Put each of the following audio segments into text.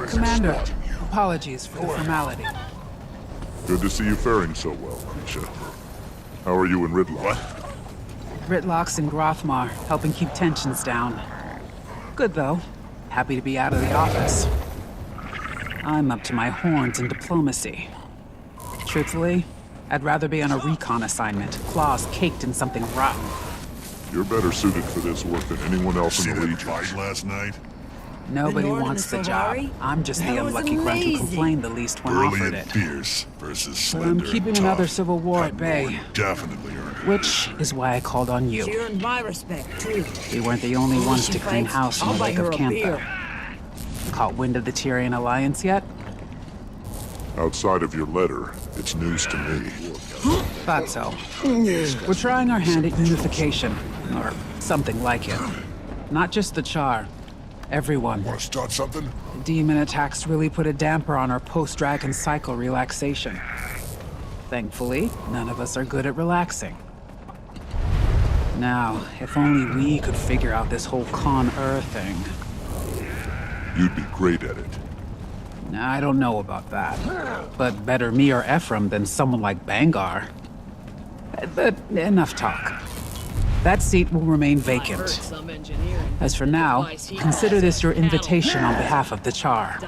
Commander, apologies for the formality. Good to see you faring so well, Krisha. How are you in Ridlock? Gritlock's in Grothmar, helping keep tensions down. Good, though. Happy to be out of the office. I'm up to my horns in diplomacy. Truthfully, I'd rather be on a recon assignment, claws caked in something rotten. You're better suited for this work than anyone else in the Legion. Fight last night? Nobody wants the job. I'm just the unlucky grunt who complained the least when offered Burly it. and fierce versus But I'm slender keeping and another tough. civil war at That bay. Lord definitely earned it. Which is why I called on you. She earned my respect, too. We weren't the only ones to She clean fights, house in I'll the buy Lake her of a Cantha. beer. Caught wind of the Tyrian alliance yet? Outside of your letter, it's news to me. Thought so. We're trying our hand at unification, or something like it. Not just the Char. Everyone. Want to start something? The demon attacks really put a damper on our post-dragon cycle relaxation. Thankfully, none of us are good at relaxing. Now, if only we could figure out this whole Con-Ur thing. You'd be great at it. I don't know about that. But better me or Ephraim than someone like Bangar. But enough talk. That seat will remain vacant. As for now, consider this your invitation on behalf of the Char.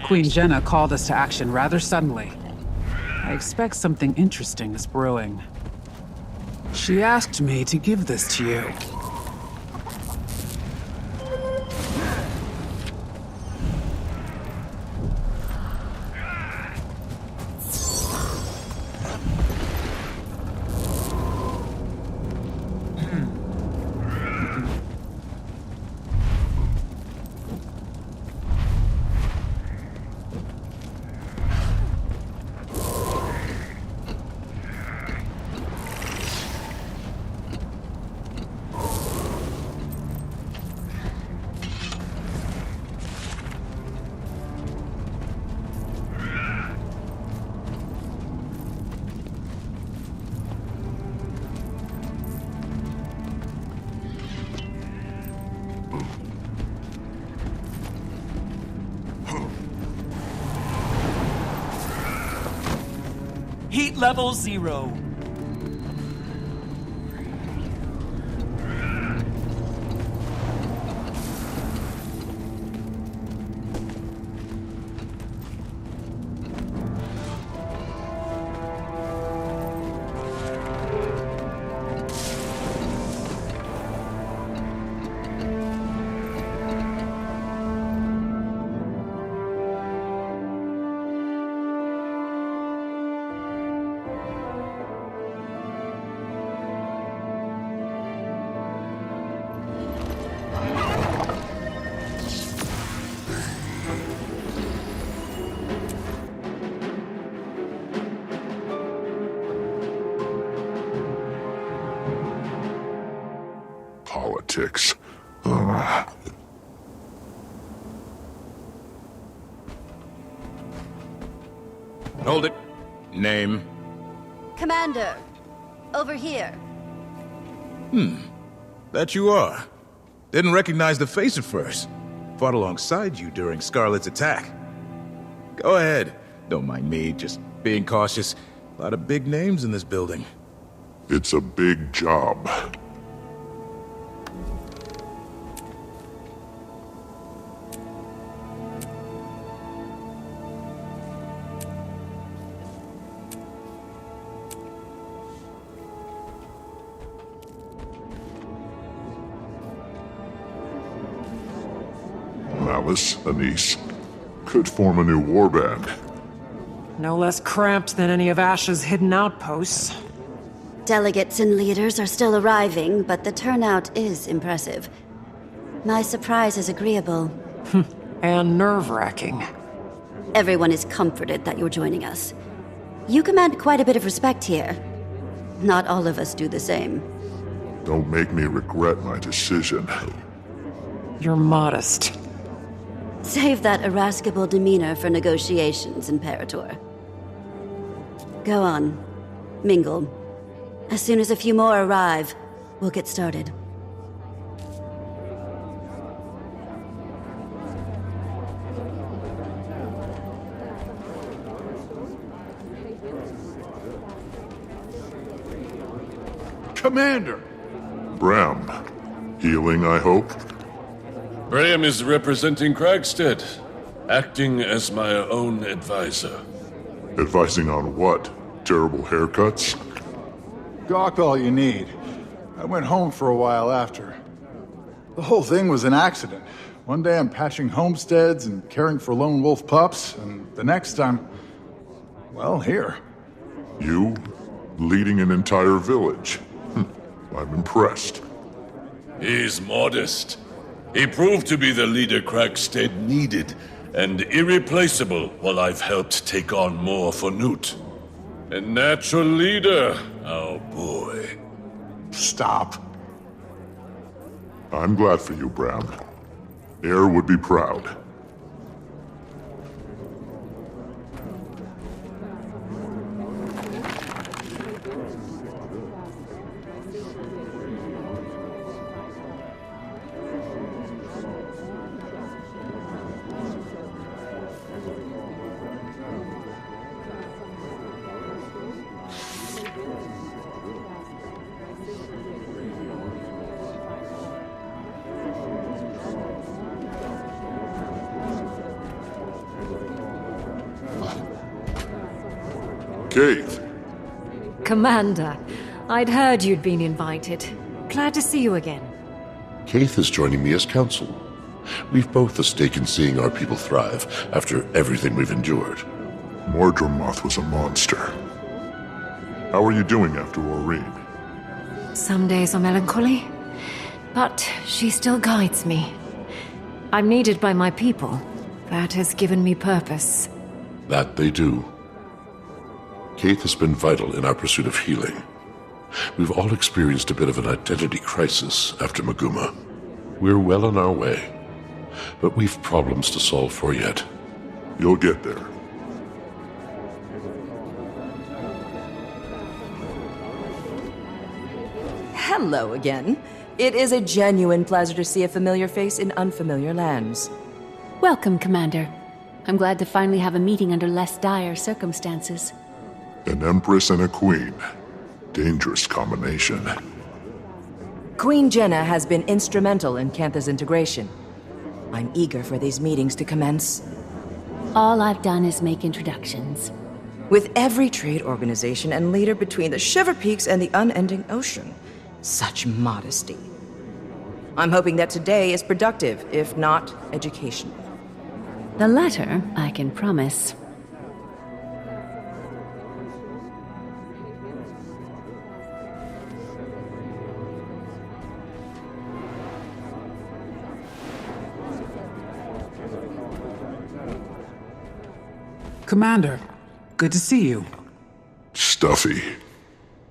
Queen Jenna called us to action rather suddenly. I expect something interesting is brewing. She asked me to give this to you. Defeat level 0. Politics. Hold it. Name? Commander, over here. That you are. Didn't recognize the face at first. Fought alongside you during Scarlet's attack. Go ahead. Don't mind me, just being cautious. A lot of big names in this building. It's a big job. Malice, Anise. Could form a new warband. No less cramped than any of Ash's hidden outposts. Delegates and leaders are still arriving, but the turnout is impressive. My surprise is agreeable. And nerve-wracking. Everyone is comforted that you're joining us. You command quite a bit of respect here. Not all of us do the same. Don't make me regret my decision. You're modest. Save that irascible demeanor for negotiations, Imperator. Go on. Mingle. As soon as a few more arrive, we'll get started. Commander! Bram. Healing, I hope? Graham is representing Kragstead, acting as my own advisor. Advising on what? Terrible haircuts? Gawk all you need. I went home for a while after. The whole thing was an accident. One day I'm patching homesteads and caring for lone wolf pups, and the next I'm... well, here. You? Leading an entire village? I'm impressed. He's modest. He proved to be the leader Kragstead needed, and irreplaceable while I've helped take on more for Newt. A natural leader, oh boy. Stop. I'm glad for you, Bram. Air would be proud. Keith. Commander, I'd heard you'd been invited. Glad to see you again. Keith is joining me as counsel. We've both a stake in seeing our people thrive after everything we've endured. Mordremoth was a monster. How are you doing after Aurene? Some days are melancholy, but she still guides me. I'm needed by my people. That has given me purpose. That they do. Keith has been vital in our pursuit of healing. We've all experienced a bit of an identity crisis after Maguma. We're well on our way, but we've problems to solve for yet. You'll get there. Hello again. It is a genuine pleasure to see a familiar face in unfamiliar lands. Welcome, Commander. I'm glad to finally have a meeting under less dire circumstances. An empress and a queen. Dangerous combination. Queen Jenna has been instrumental in Cantha's integration. I'm eager for these meetings to commence. All I've done is make introductions. With every trade organization and leader between the Shiver Peaks and the unending ocean. Such modesty. I'm hoping that today is productive, if not educational. The latter, I can promise. Commander, good to see you. Stuffy.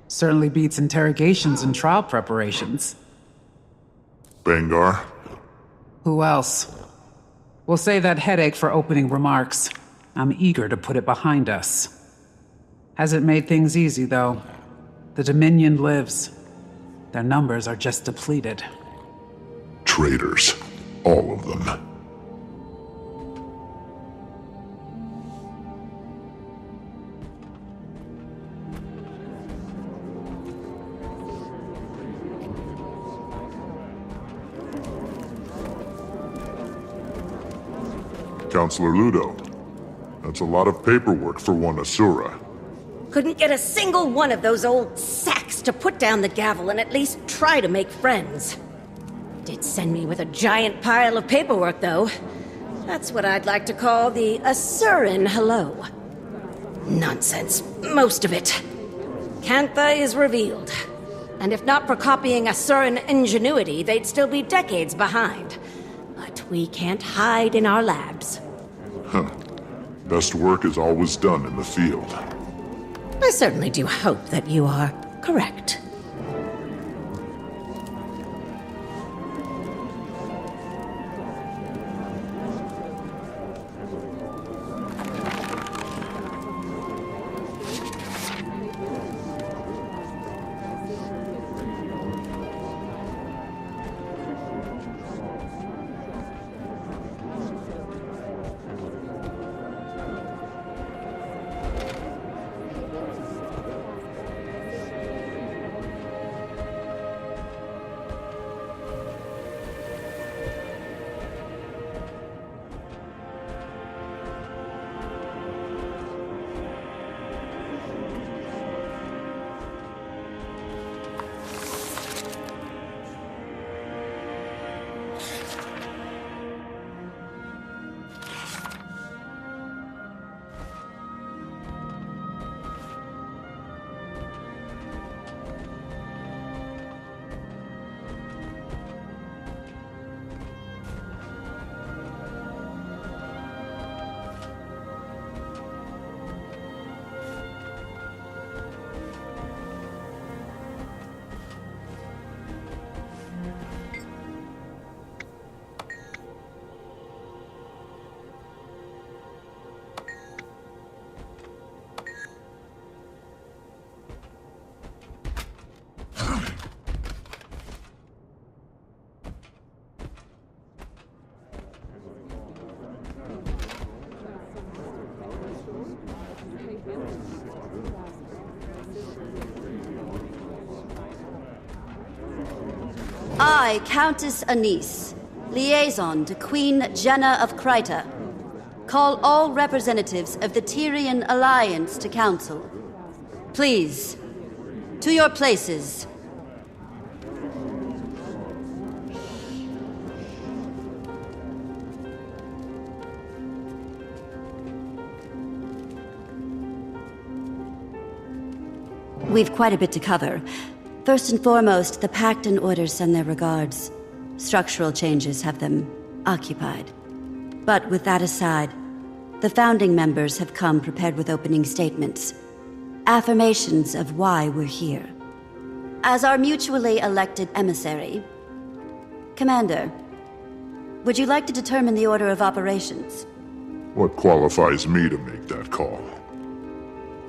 Certainly beats interrogations and trial preparations. Bangar? Who else? We'll save that headache for opening remarks. I'm eager to put it behind us. Hasn't made things easy, though. The Dominion lives. Their numbers are just depleted. Traitors. All of them. Counselor Ludo, that's a lot of paperwork for one Asura. Couldn't get a single one of those old sacks to put down the gavel and at least try to make friends. Did send me with a giant pile of paperwork, though. That's what I'd like to call the Asuran hello. Nonsense, most of it. Cantha is revealed. And if not for copying Asuran ingenuity, they'd still be decades behind. But we can't hide in our labs. Huh. Best work is always done in the field. I certainly do hope that you are correct. I, Countess Anise, liaison to Queen Jenna of Kryta, call all representatives of the Tyrian Alliance to council. Please, to your places. We've quite a bit to cover. First and foremost, the Pact and Order send their regards. Structural changes have them occupied. But with that aside, the founding members have come prepared with opening statements. Affirmations of why we're here. As our mutually elected emissary, Commander, would you like to determine the order of operations? What qualifies me to make that call?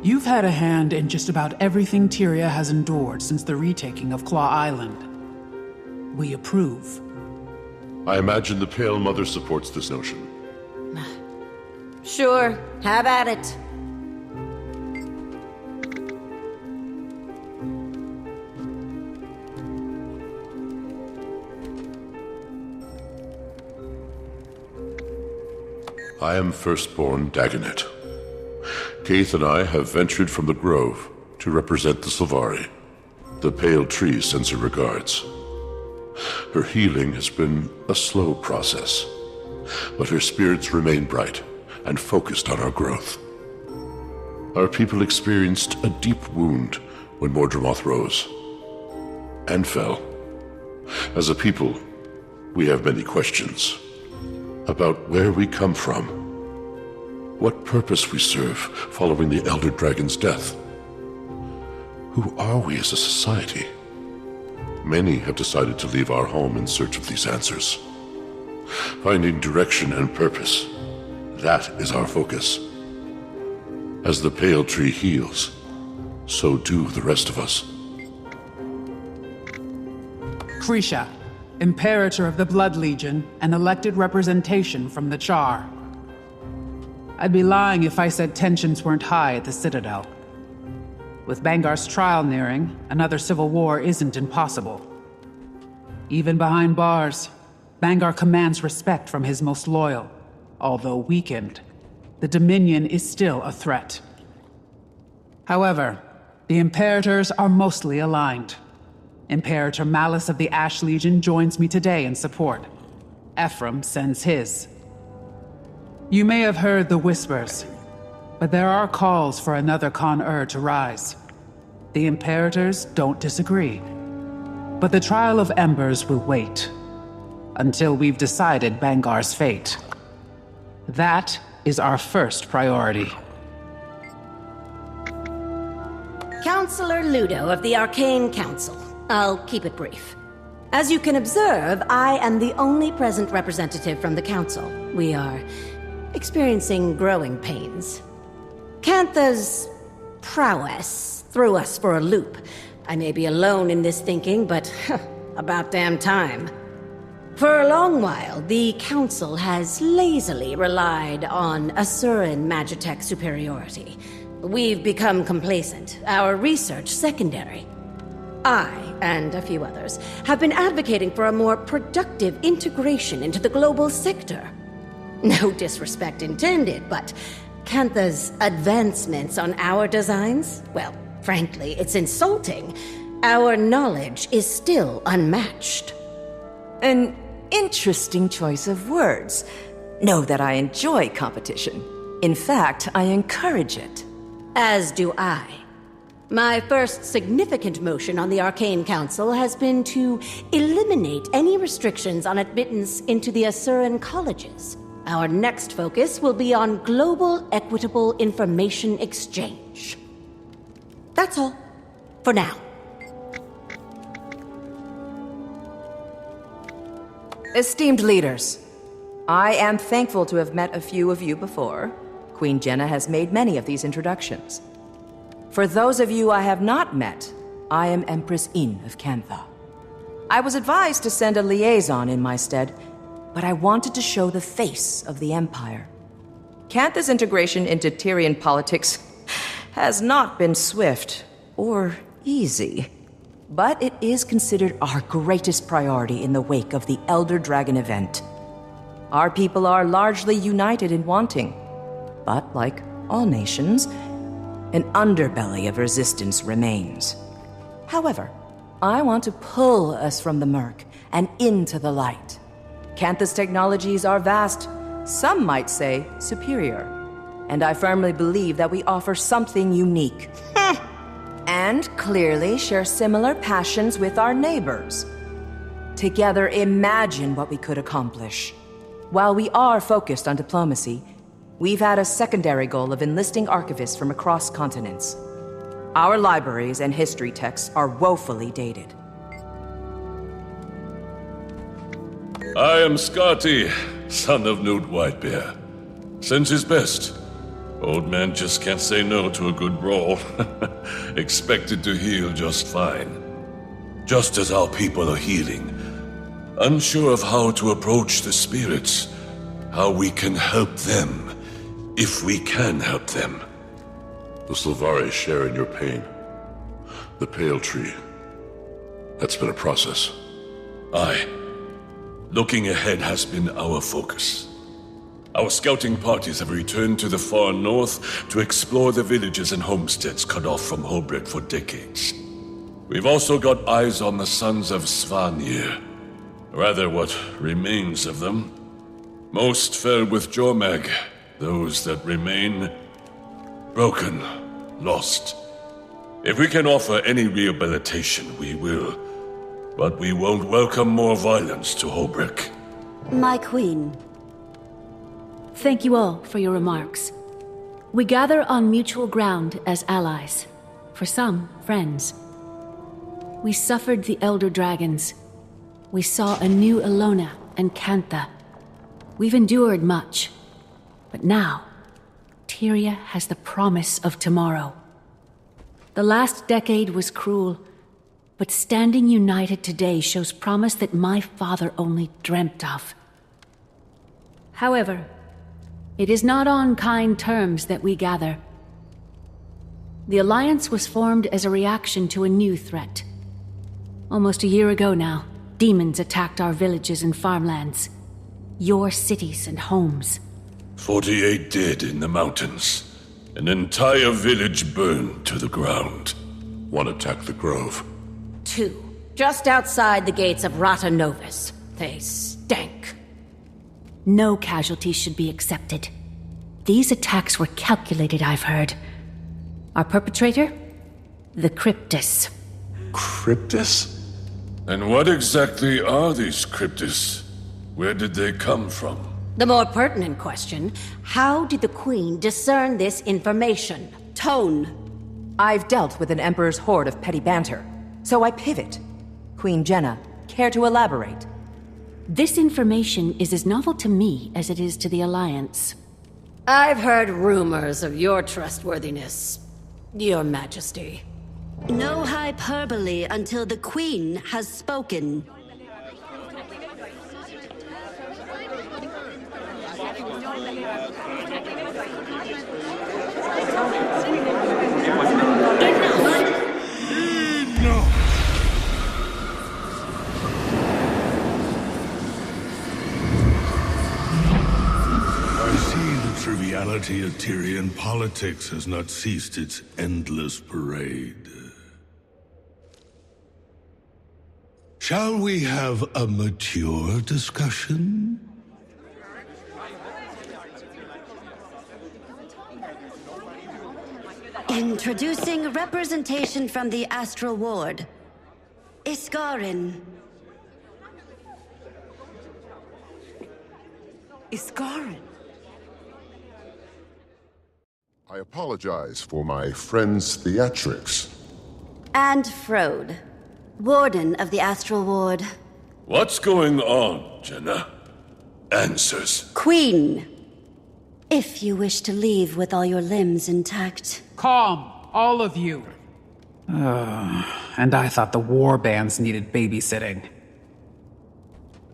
You've had a hand in just about everything Tyria has endured since the retaking of Claw Island. We approve. I imagine the Pale Mother supports this notion. Sure, have at it. I am firstborn Dagonet. Kaith and I have ventured from the Grove to represent the Sylvari. The Pale Tree sends her regards. Her healing has been a slow process, but her spirits remain bright and focused on our growth. Our people experienced a deep wound when Mordramoth rose and fell. As a people, we have many questions about where we come from, what purpose we serve following the Elder Dragon's death. Who are we as a society? Many have decided to leave our home in search of these answers. Finding direction and purpose, that is our focus. As the Pale Tree heals, so do the rest of us. Krisha, Imperator of the Blood Legion and elected representation from the Char. I'd be lying if I said tensions weren't high at the Citadel. With Bangar's trial nearing, another civil war isn't impossible. Even behind bars, Bangar commands respect from his most loyal. Although weakened, the Dominion is still a threat. However, the Imperators are mostly aligned. Imperator Malice of the Ash Legion joins me today in support. Ephraim sends his. You may have heard the whispers, but there are calls for another Con-Ur to rise. The Imperators don't disagree. But the Trial of Embers will wait until we've decided Bangar's fate. That is our first priority. Counselor Ludo of the Arcane Council. I'll keep it brief. As you can observe, I am the only present representative from the Council. We are experiencing growing pains. Cantha's prowess threw us for a loop. I may be alone in this thinking, but about damn time. For a long while, the Council has lazily relied on Asuran Magitech superiority. We've become complacent, our research secondary. I, and a few others, have been advocating for a more productive integration into the global sector. No disrespect intended, but Cantha's advancements on our designs? Well, frankly, it's insulting. Our knowledge is still unmatched. An interesting choice of words. Know that I enjoy competition. In fact, I encourage it. As do I. My first significant motion on the Arcane Council has been to eliminate any restrictions on admittance into the Asuran colleges. Our next focus will be on global equitable information exchange. That's all. For now. Esteemed leaders, I am thankful to have met a few of you before. Queen Jenna has made many of these introductions. For those of you I have not met, I am Empress Yin of Cantha. I was advised to send a liaison in my stead, but I wanted to show the face of the Empire. Cantha's integration into Tyrian politics has not been swift or easy, but it is considered our greatest priority in the wake of the Elder Dragon event. Our people are largely united in wanting, but like all nations, an underbelly of resistance remains. However, I want to pull us from the murk and into the light. Cantha's technologies are vast, some might say superior, and I firmly believe that we offer something unique. And clearly share similar passions with our neighbors. Together, imagine what we could accomplish. While we are focused on diplomacy, we've had a secondary goal of enlisting archivists from across continents. Our libraries and history texts are woefully dated. I am Scotty, son of Newt Whitebear. Sends his best. Old man just can't say no to a good brawl. Expected to heal just fine. Just as our people are healing. Unsure of how to approach the spirits. How we can help them. If we can help them. The Sylvari share in your pain. The Pale Tree. That's been a process. Aye. Looking ahead has been our focus. Our scouting parties have returned to the far north to explore the villages and homesteads cut off from Holbrook for decades. We've also got eyes on the sons of Svanir. Rather, what remains of them. Most fell with Jormag. Those that remain, broken, lost. If we can offer any rehabilitation, we will. But we won't welcome more violence to Holbrook. My queen. Thank you all for your remarks. We gather on mutual ground as allies. For some, friends. We suffered the Elder Dragons. We saw a new Ilona and Cantha. We've endured much. But now, Tyria has the promise of tomorrow. The last decade was cruel, but standing united today shows promise that my father only dreamt of. However, it is not on kind terms that we gather. The Alliance was formed as a reaction to a new threat. Almost a year ago now, demons attacked our villages and farmlands. Your cities and homes. 48 dead in the mountains. An entire village burned to the ground. One attacked the grove. 2, just outside the gates of Rata Novus. They stank. No casualties should be accepted. These attacks were calculated, I've heard. Our perpetrator? The Cryptus. Cryptus? And what exactly are these Cryptus? Where did they come from? The more pertinent question, how did the Queen discern this information? Tone. I've dealt with an Emperor's horde of petty banter, so I pivot. Queen Jenna, care to elaborate? This information is as novel to me as it is to the Alliance. I've heard rumors of your trustworthiness, Your Majesty. No hyperbole until the Queen has spoken. The triviality of Tyrian politics has not ceased its endless parade. Shall we have a mature discussion? Introducing representation from the Astral Ward. Iskarin. Iskarin? I apologize for my friend's theatrics. And Frode, Warden of the Astral Ward. What's going on, Jenna? Answers. Queen, if you wish to leave with all your limbs intact. Calm, all of you. And I thought the war bands needed babysitting.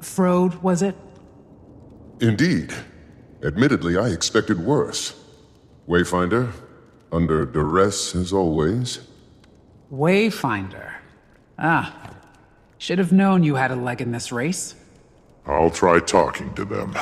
Frode, was it? Indeed. Admittedly, I expected worse. Wayfinder, under duress as always. Wayfinder. Should have known you had a leg in this race. I'll try talking to them.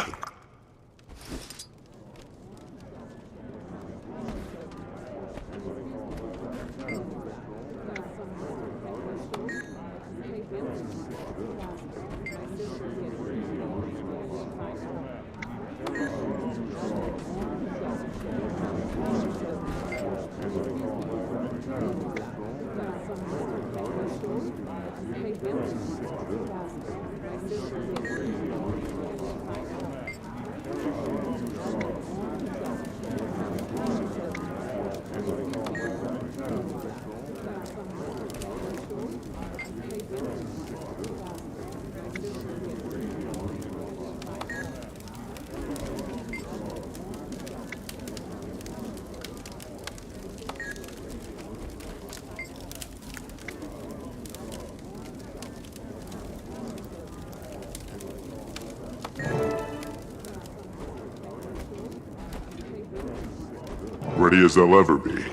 Ready as they'll ever be.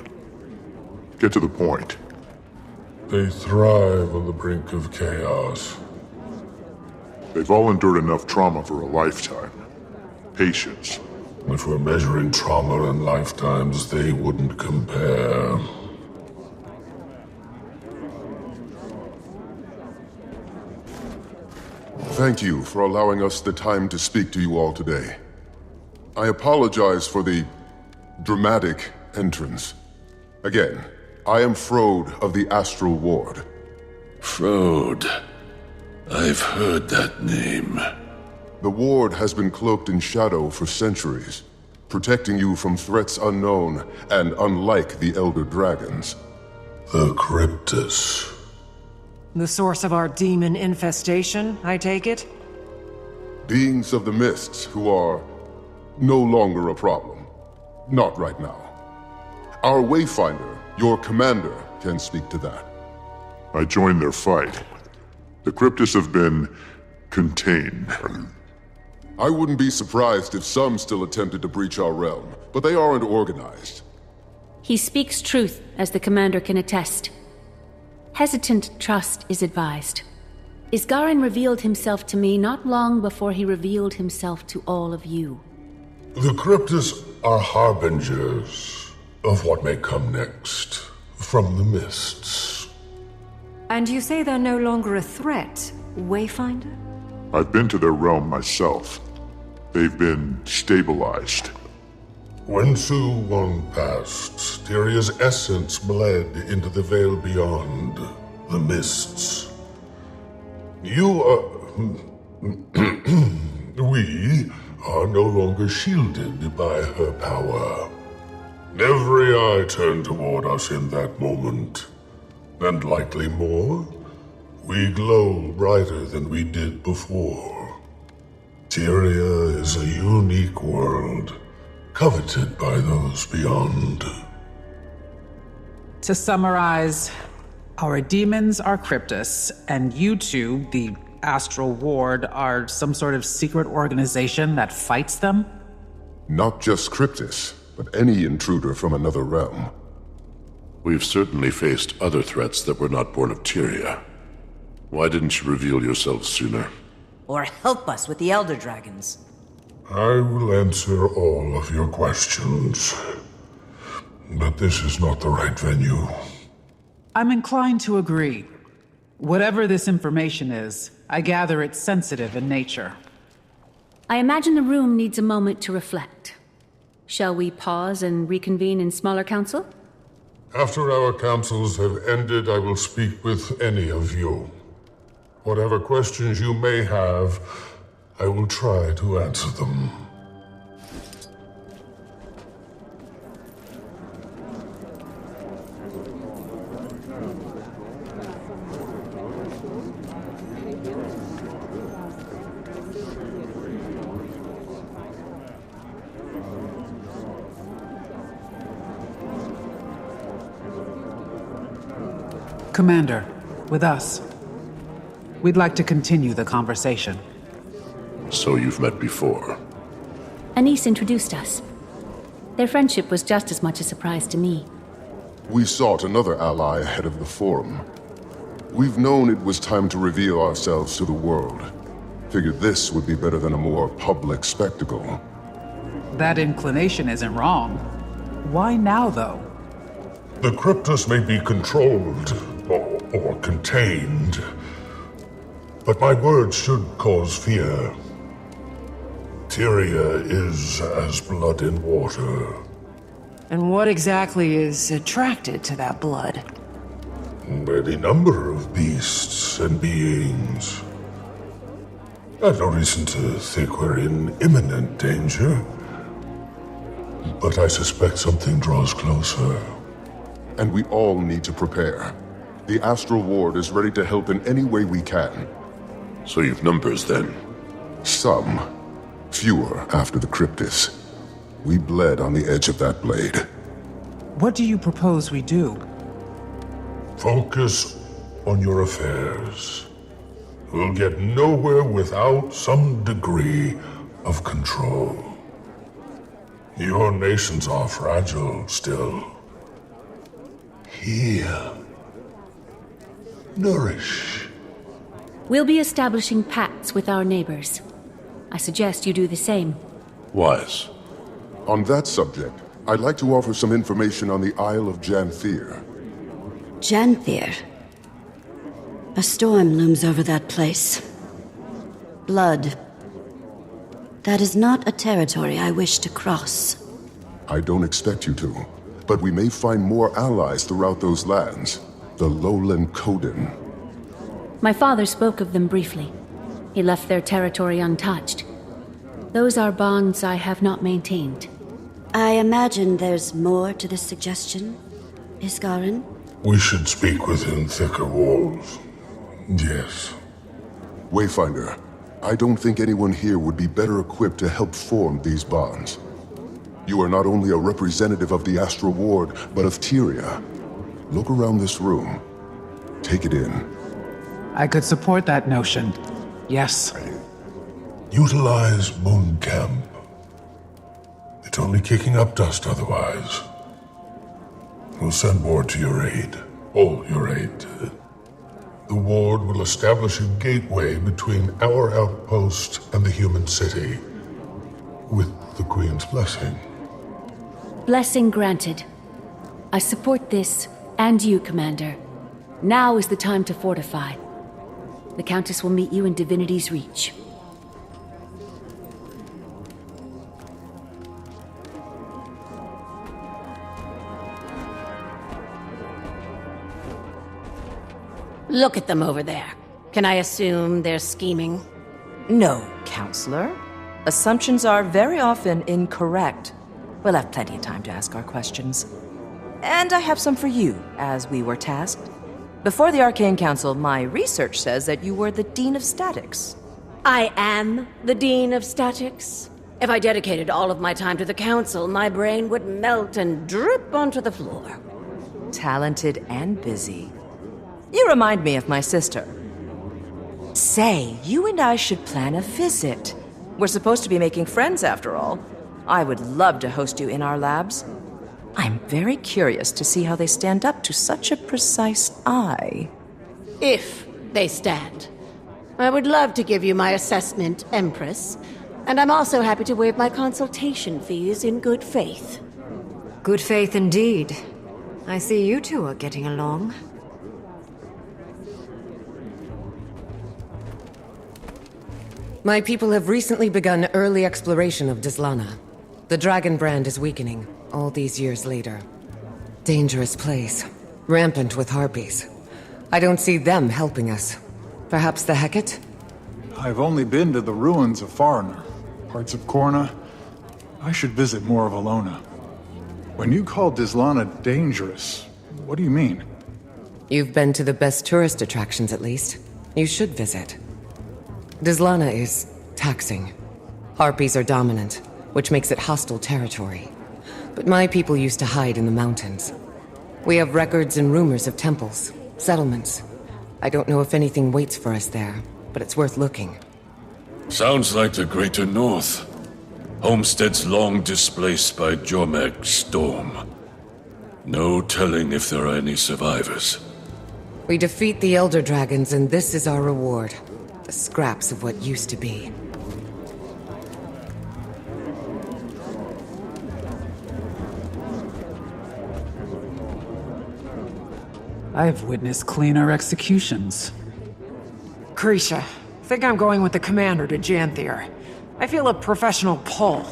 Get to the point. They thrive on the brink of chaos. They've all endured enough trauma for a lifetime. Patience. If we're measuring trauma and lifetimes, they wouldn't compare. Thank you for allowing us the time to speak to you all today. I apologize for the dramatic entrance. Again, I am Frode of the Astral Ward. Frode. I've heard that name. The Ward has been cloaked in shadow for centuries, protecting you from threats unknown and unlike the Elder Dragons. The Cryptus. The source of our demon infestation, I take it? Beings of the Mists who are no longer a problem. Not right now. Our Wayfinder, your commander, can speak to that. I joined their fight. The Cryptus have been contained. I wouldn't be surprised if some still attempted to breach our realm, but they aren't organized. He speaks truth, as the commander can attest. Hesitant trust is advised. Isgarin revealed himself to me not long before he revealed himself to all of you. The Cryptus are harbingers of what may come next from the Mists. And you say they're no longer a threat, Wayfinder? I've been to their realm myself. They've been stabilized. When Su Won passed, Tyria's essence bled into the veil beyond, the Mists. You we are no longer shielded by her power. Every eye turned toward us in that moment, and likely more. We glow brighter than we did before. Tyria is a unique world, coveted by those beyond. To summarize, our demons are Cryptus, and you two, the Astral Ward, are some sort of secret organization that fights them? Not just Cryptus, but any intruder from another realm. We've certainly faced other threats that were not born of Tyria. Why didn't you reveal yourself sooner? Or help us with the Elder Dragons. I will answer all of your questions, but this is not the right venue. I'm inclined to agree. Whatever this information is, I gather it's sensitive in nature. I imagine the room needs a moment to reflect. Shall we pause and reconvene in smaller council? After our councils have ended, I will speak with any of you. Whatever questions you may have, I will try to answer them. Commander, with us. We'd like to continue the conversation. So you've met before? Anise introduced us. Their friendship was just as much a surprise to me. We sought another ally ahead of the Forum. We've known it was time to reveal ourselves to the world. Figured this would be better than a more public spectacle. That inclination isn't wrong. Why now, though? The Cryptus may be controlled, or contained, but my words should cause fear. Tyria is as blood in water. And what exactly is attracted to that blood? Any number of beasts and beings. I've no reason to think we're in imminent danger, but I suspect something draws closer. And we all need to prepare. The Astral Ward is ready to help in any way we can. So you've numbers, then? Some. Fewer after the Cryptus. We bled on the edge of that blade. What do you propose we do? Focus on your affairs. We'll get nowhere without some degree of control. Your nations are fragile still. Heal. Nourish. We'll be establishing pacts with our neighbors. I suggest you do the same. Wise. On that subject, I'd like to offer some information on the Isle of Janthir. Janthir. A storm looms over that place. Blood. That is not a territory I wish to cross. I don't expect you to, but we may find more allies throughout those lands. The Lowland Coden. My father spoke of them briefly. He left their territory untouched. Those are bonds I have not maintained. I imagine there's more to this suggestion, Iskarin? We should speak within thicker walls. Yes. Wayfinder, I don't think anyone here would be better equipped to help form these bonds. You are not only a representative of the Astral Ward, but of Tyria. Look around this room. Take it in. I could support that notion. Yes. Utilize Moon Camp. It's only kicking up dust otherwise. We'll send ward to your aid. All your aid. The ward will establish a gateway between our outpost and the human city. With the Queen's blessing. Blessing granted. I support this, and you, Commander. Now is the time to fortify. The Countess will meet you in Divinity's Reach. Look at them over there. Can I assume they're scheming? No, Counselor. Assumptions are very often incorrect. We'll have plenty of time to ask our questions. And I have some for you, as we were tasked. Before the Arcane Council, my research says that you were the Dean of Statics. I am the Dean of Statics. If I dedicated all of my time to the Council, my brain would melt and drip onto the floor. Talented and busy. You remind me of my sister. Say, you and I should plan a visit. We're supposed to be making friends after all. I would love to host you in our labs. I'm very curious to see how they stand up to such a precise eye. If they stand. I would love to give you my assessment, Empress. And I'm also happy to waive my consultation fees in good faith. Good faith indeed. I see you two are getting along. My people have recently begun early exploration of Dislana. The dragon brand is weakening, all these years later. Dangerous place. Rampant with harpies. I don't see them helping us. Perhaps the Hecate? I've only been to the ruins of Foreigner, parts of Korna. I should visit more of Alona. When you call Dislana dangerous, what do you mean? You've been to the best tourist attractions at least. You should visit. Dislana is taxing. Harpies are dominant, which makes it hostile territory. But my people used to hide in the mountains. We have records and rumors of temples, settlements. I don't know if anything waits for us there, but it's worth looking. Sounds like the Greater North. Homesteads long displaced by Jormag's storm. No telling if there are any survivors. We defeat the Elder Dragons, and this is our reward. The scraps of what used to be. I've witnessed cleaner executions. Krisha, think I'm going with the commander to Janthir. I feel a professional pull.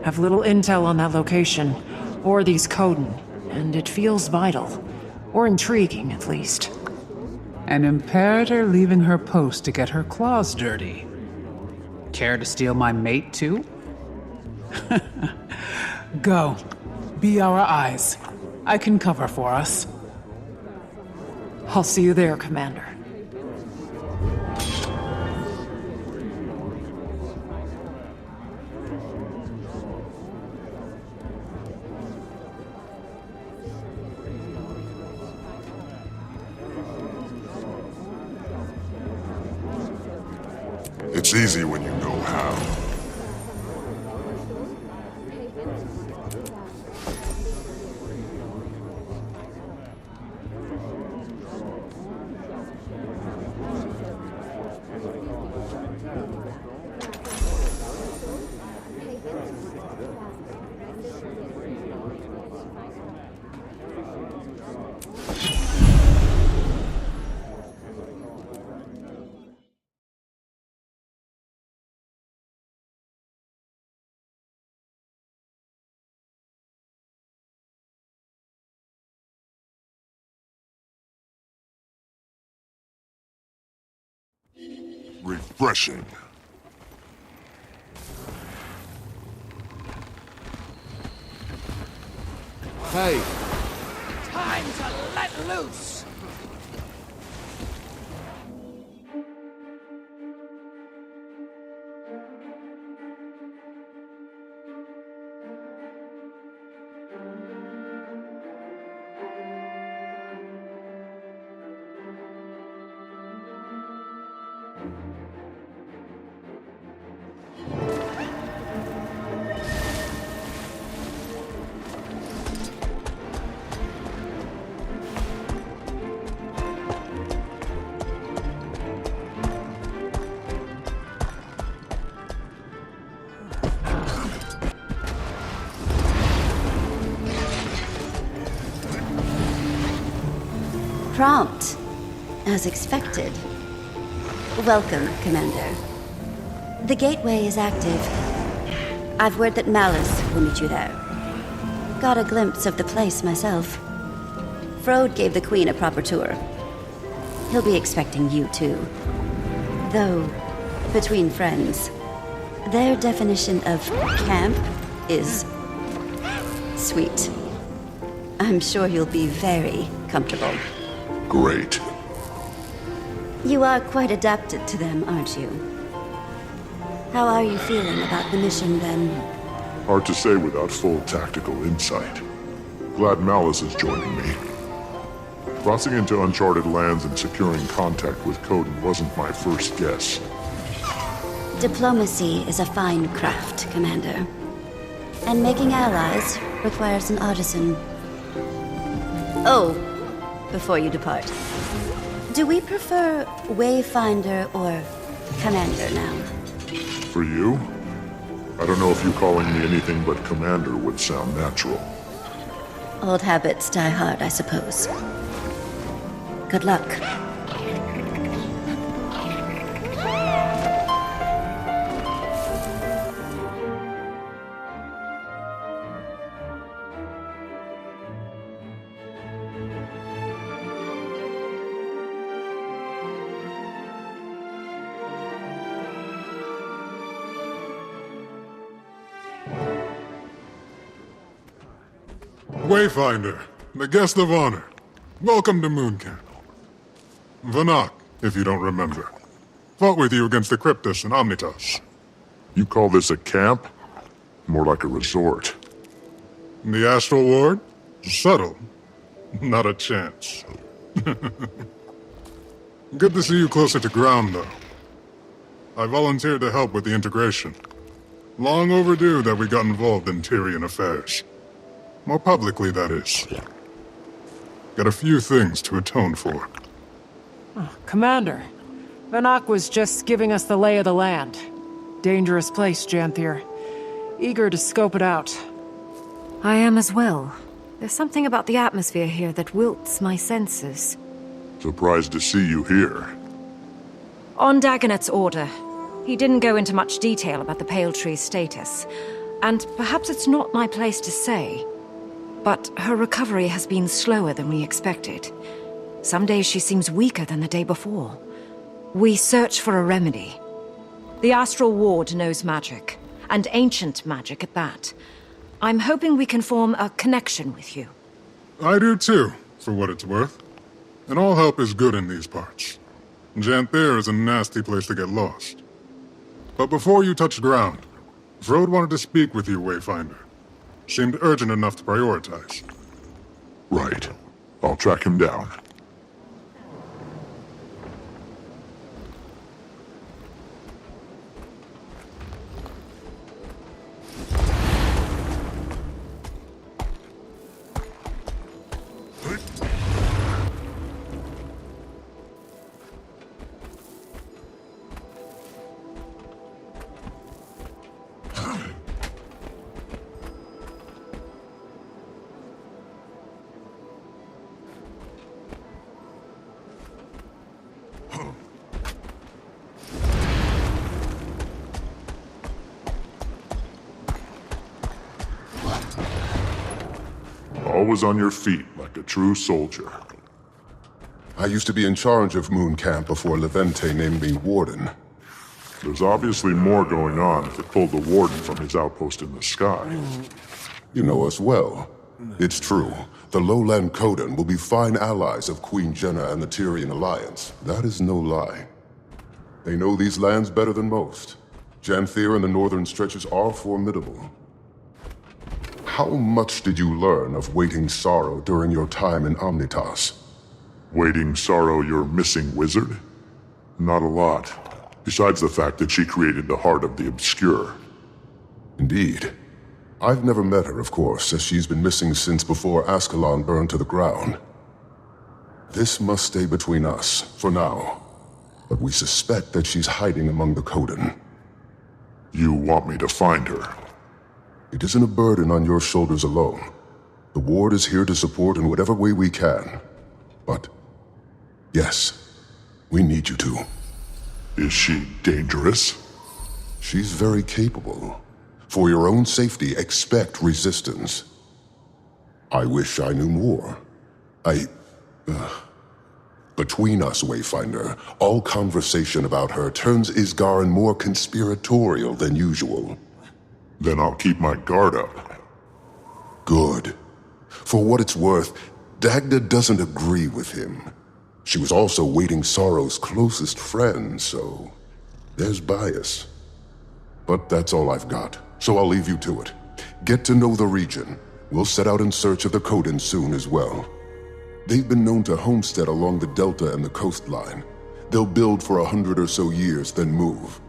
Have little intel on that location, or these Coden, and it feels vital. Or intriguing, at least. An Imperator leaving her post to get her claws dirty. Care to steal my mate, too? Go. Be our eyes. I can cover for us. I'll see you there, Commander. It's easy when you know how. Refreshing. Hey, Time to let loose! Prompt, as expected. Welcome, Commander. The gateway is active. I've word that Malice will meet you there. Got a glimpse of the place myself. Frode gave the Queen a proper tour. He'll be expecting you too. Though, between friends, their definition of camp is sweet. I'm sure you'll be very comfortable. Great. You are quite adapted to them, aren't you? How are you feeling about the mission, then? Hard to say without full tactical insight. Glad Malice is joining me. Crossing into uncharted lands and securing contact with Coden wasn't my first guess. Diplomacy is a fine craft, Commander. And making allies requires an artisan. Oh, before you depart, do we prefer Wayfinder or Commander now? For you? I don't know if you calling me anything but Commander would sound natural. Old habits die hard, I suppose. Good luck. Wayfinder, the guest of honor. Welcome to Mooncamp. Vanak, if you don't remember. Fought with you against the Cryptus and Omnitas. You call this a camp? More like a resort. The Astral Ward? Subtle. Not a chance. Good to see you closer to ground, though. I volunteered to help with the integration. Long overdue that we got involved in Tyrian affairs. More publicly, that is. Got a few things to atone for. Oh, Commander, Vanak was just giving us the lay of the land. Dangerous place, Janthir. Eager to scope it out. I am as well. There's something about the atmosphere here that wilts my senses. Surprised to see you here. On Dagonet's order, he didn't go into much detail about the Pale Tree's status. And perhaps it's not my place to say, but her recovery has been slower than we expected. Some days she seems weaker than the day before. We search for a remedy. The Astral Ward knows magic, and ancient magic at that. I'm hoping we can form a connection with you. I do too, for what it's worth. And all help is good in these parts. Janthir is a nasty place to get lost. But before you touch ground, Frode wanted to speak with you, Wayfinder. Seemed urgent enough to prioritize. Right. I'll track him down. Always on your feet like a true soldier. I used to be in charge of Moon Camp before Levente named me Warden. There's obviously more going on if it pulled the Warden from his outpost in the sky. You know us well. It's true. The Lowland Coden will be fine allies of Queen Jenna and the Tyrian Alliance. That is no lie. They know these lands better than most. Janthir and the northern stretches are formidable. How much did you learn of Waiting Sorrow during your time in Omnitas? Waiting Sorrow, your missing wizard? Not a lot. Besides the fact that she created the Heart of the Obscure. Indeed. I've never met her, of course, as she's been missing since before Ascalon burned to the ground. This must stay between us, for now. But we suspect that she's hiding among the Coden. You want me to find her? It isn't a burden on your shoulders alone. The Ward is here to support in whatever way we can. But, yes, we need you to. Is she dangerous? She's very capable. For your own safety, expect resistance. I wish I knew more. Between us, Wayfinder, all conversation about her turns Isgarin more conspiratorial than usual. Then I'll keep my guard up. Good. For what it's worth, Dagda doesn't agree with him. She was also Waiting Sorrow's closest friend, so there's bias. But that's all I've got, so I'll leave you to it. Get to know the region. We'll set out in search of the Coden soon as well. They've been known to homestead along the delta and the coastline. They'll build for 100 or so years, then move.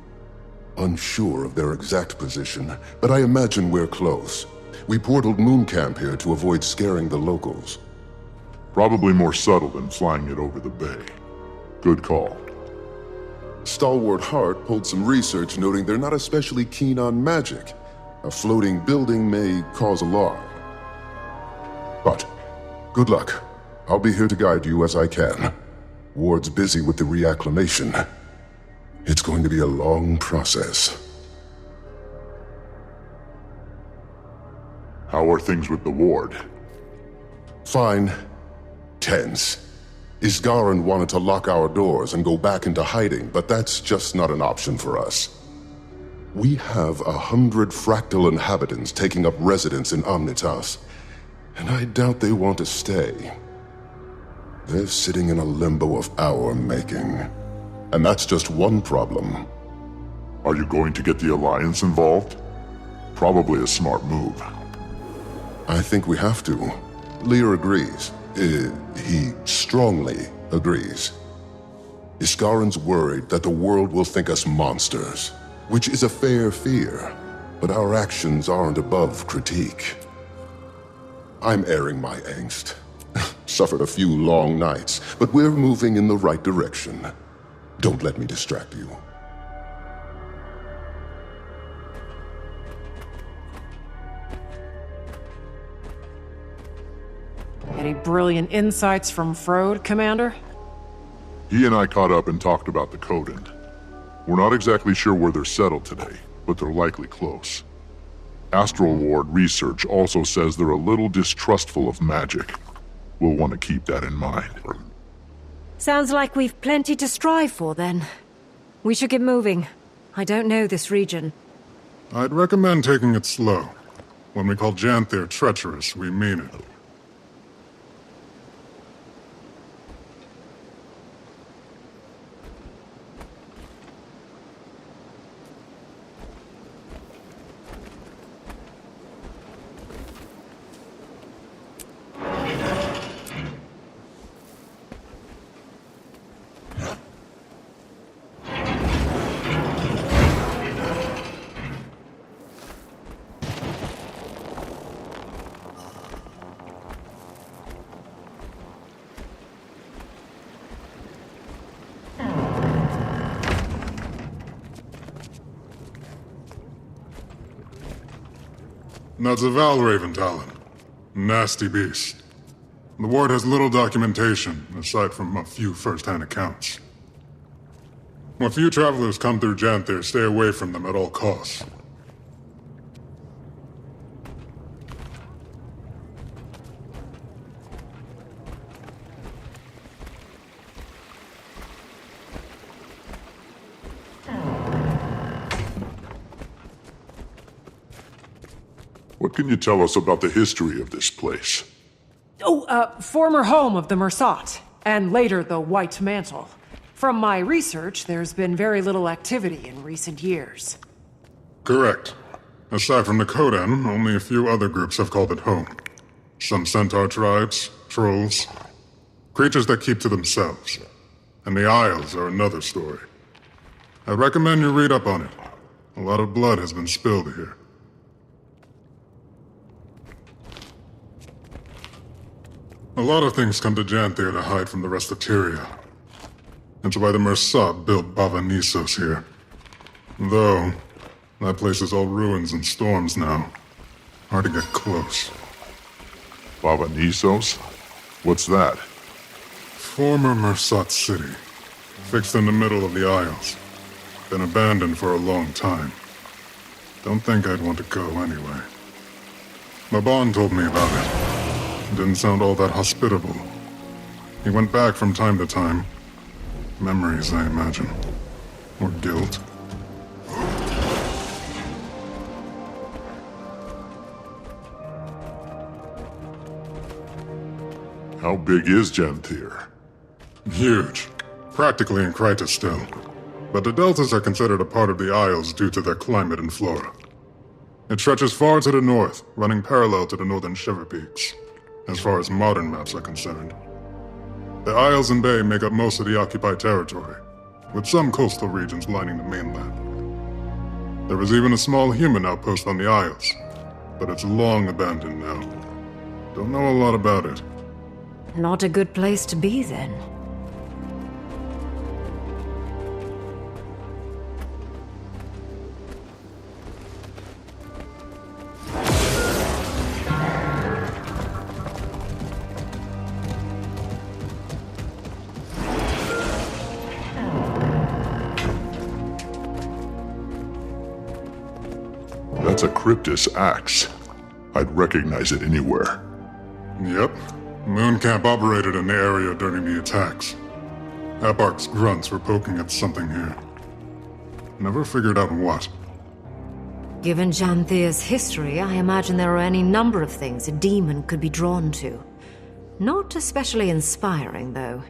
Unsure of their exact position, but I imagine we're close. We portaled Moon Camp here to avoid scaring the locals. Probably more subtle than flying it over the bay. Good call. Stalwart Hart pulled some research noting they're not especially keen on magic. A floating building may cause alarm. But, good luck. I'll be here to guide you as I can. Ward's busy with the reacclimation. It's going to be a long process. How are things with the Ward? Fine. Tense. Isgarin wanted to lock our doors and go back into hiding, but that's just not an option for us. We have 100 fractal inhabitants taking up residence in Omnitas, and I doubt they want to stay. They're sitting in a limbo of our making. And that's just one problem. Are you going to get the Alliance involved? Probably a smart move. I think we have to. Lear agrees. He strongly agrees. Isgarin's worried that the world will think us monsters, which is a fair fear, but our actions aren't above critique. I'm airing my angst. Suffered a few long nights, but we're moving in the right direction. Don't let me distract you. Any brilliant insights from Frode, Commander? He and I caught up and talked about the Coden. We're not exactly sure where they're settled today, but they're likely close. Astral Ward research also says they're a little distrustful of magic. We'll want to keep that in mind. Sounds like we've plenty to strive for, then. We should get moving. I don't know this region. I'd recommend taking it slow. When we call Janthir treacherous, we mean it. That's a Valraven Talon. Nasty beast. The Ward has little documentation, aside from a few first-hand accounts. When few travelers come through Janthir, stay away from them at all costs. What can you tell us about the history of this place? Former home of the Mersat, and later the White Mantle. From my research, there's been very little activity in recent years. Correct. Aside from the Kodan, only a few other groups have called it home. Some centaur tribes, trolls, creatures that keep to themselves. And the Isles are another story. I recommend you read up on it. A lot of blood has been spilled here. A lot of things come to Janthir to hide from the rest of Tyria. That's why the Mersat built Bava Nisos here. Though, that place is all ruins and storms now. Hard to get close. Bava Nisos? What's that? Former Mersat city. Fixed in the middle of the Isles. Been abandoned for a long time. Don't think I'd want to go anyway. Maban told me about it. Didn't sound all that hospitable. He went back from time to time. Memories, I imagine. Or guilt. How big is Janthir? Huge. Practically in Kryta still. But the deltas are considered a part of the Isles due to their climate and flora. It stretches far to the north, running parallel to the northern Shiver Peaks, as far as modern maps are concerned. The Isles and Bay make up most of the occupied territory, with some coastal regions lining the mainland. There was even a small human outpost on the Isles, but it's long abandoned now. Don't know a lot about it. Not a good place to be, then. That's a Cryptus axe. I'd recognize it anywhere. Yep. Moon Camp operated in the area during the attacks. Apark's grunts were poking at something here. Never figured out what. Given Janthir's history, I imagine there are any number of things a demon could be drawn to. Not especially inspiring, though.